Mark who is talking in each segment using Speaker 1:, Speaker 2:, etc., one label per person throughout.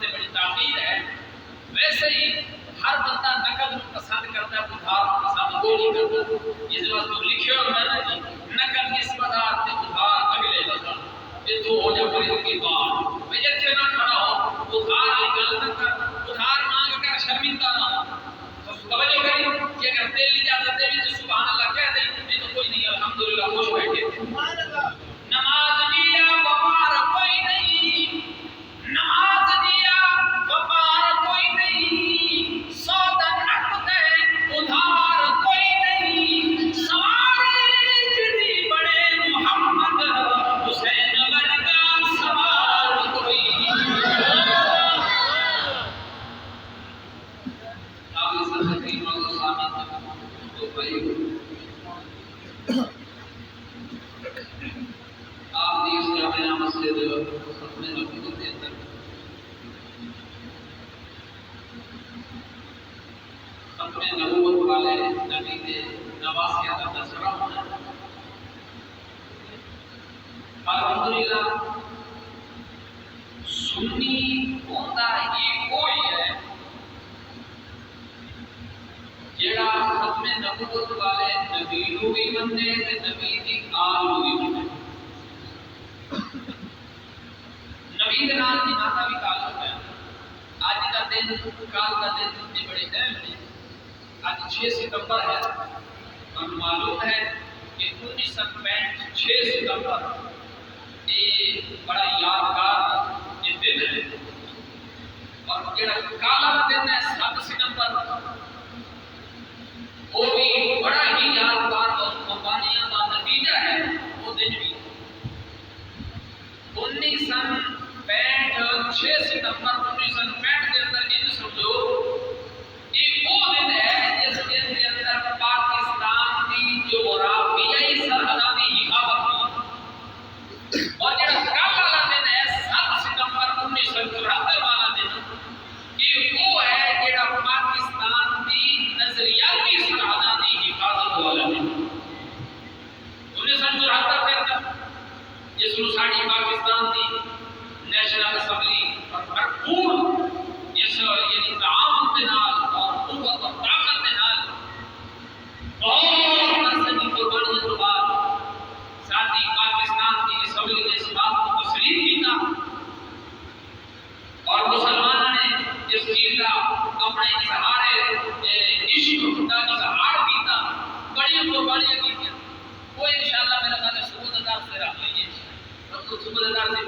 Speaker 1: سے بڑی تاخیر ہے. ویسے ہی ہر بندہ نقد پسند کرتا ہے، ادھار پسند نہیں کرتا. اس وقت لکھے ہوئے ہیں نا جی، نقد اس بازار سے ادھار اگلے بازار یہ تو ہو جائے پڑے کی بات. بھئی اچھے نہ کھڑا ہو، ادھار آئی گل نہ کر، ادھار مانگ کر شرمندہ نہ ہو. توجہ کری کہ اگر دل اجازت دے تو سبحان اللہ کہہ دیں، نہیں تو کوئی نہیں الحمدللہ خوش بیٹھے. نماز دیا وقار کوئی نہیں، نماز دیا وقار کوئی نہیں، سودا نقد ہے ادھار کوئی نہیں. سواری جتنی بڑے محمد حسین ورگا سوار کوئی نہیں. آپ اس سے تقریباً کو سامنے تو بھائی آپ نے اس جامعہ مسجد ختم نبوت کے اندر ختم نبوت والے نبی کے نواسیہ کا تذکرہ ہونا. الحمدللہ سنی ہوتا یہ کوئی ہے جڑا ختم نبوت والے نبی نو بھی مننے تے نبی دی آل نو بھی مننے. نبی کے نام کی ناتا بھی تعلق ہے. آج کا دن کال کا دن اتنے بڑے اہم ہیں. آج 6 ستمبر ہے اور معلوم ہے کہ 1965 6 ستمبر یہ بڑا یادگار یہ دن ہے. اور جڑا کالا دن ہے 7 ستمبر وہ بھی بڑا ہی یادگار اور قربانیاں کا نتیجہ ہے. وہ دن بھی 1965 6 ستمبر 1965 کے اندر یہ سمجھو یہ وہ دن ہے جس دن کے اندر پاکستان کی جغرافیائی سرحدوں کی حفاظت ہوئی. اور جڑا کل والا دن ہے 7 ستمبر 1974 والا دن یہ وہ ہے جڑا پاکستان کی نظریاتی سرحدوں کی حفاظت والا دن. 1974 کے اندر جس کو ساڑی پاکستان کی نیشنل اسمبلی اور بھرپور اس یعنی تعاون کے نال اور قوت اور طاقت کے نال بہت عرصے کی قربانیوں کے بعد ساتھی پاکستان کی اسمبلی نے اس بات کو تسلیم کیا اور مسلمانوں نے اس چیز کا اپنے اظہار عشق کا اظہار کیا. بڑی قربانیاں کی. وہ انشاءاللہ میرا خیال ہے صبح دار سے رکھ لیجیے تو صبح دار سے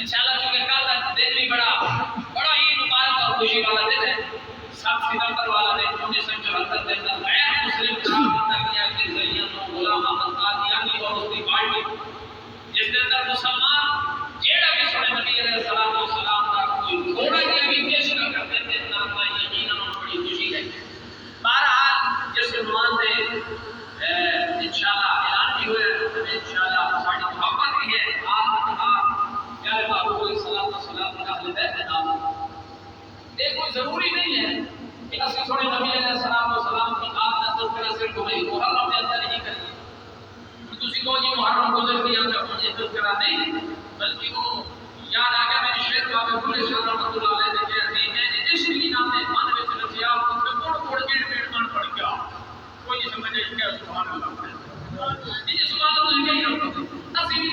Speaker 1: انشاءاللہ کیونکہ کل کا دن بھی بڑا ہی مبارک اور خوشی والا دن ہے. 7 ستمبر والا دن 1974 کے اندر غیر مسلم ترقیہ کے ذریعے غلام احمد قادیانی اور اس کی پارٹی جس کے اندر مسلمان جیڑا بھی سنے نبی علیہ السلام کا کوئی تھوڑا جہا بھی پیش نہ کرتے تھے نہ یقیناً بڑی خوشی ہے. بہرحال جس عنوان سے انشاءاللہ اعلان بھی ہوئے انشاءاللہ ساڑی محبت بھی ہے آپ پیارے محبوب علیہ السلام کا اہل بیت ہے نام. یہ کوئی ضروری نہیں ہے کہ اسی سونے نبی علیہ السلام کی آپ نے تذکرہ صرف ہوئی محرم کے اندر نہیں کریے. تسی کو جی محرم گزر گیا تو مجھے تذکرہ نہیں بلکہ وہ یاد آ گیا میری شیخ بابے بھولے شاہ رحمۃ اللہ علیہ نے کہا کہ میں نے اس لیے نام نے من وچ رچیا کہ کوڑ جیڑ پیڑ من پڑ گیا کوئی نہیں سمجھے کہ سبحان اللہ. یہ سبحان اللہ کہہ رہا ہوں اسی بھی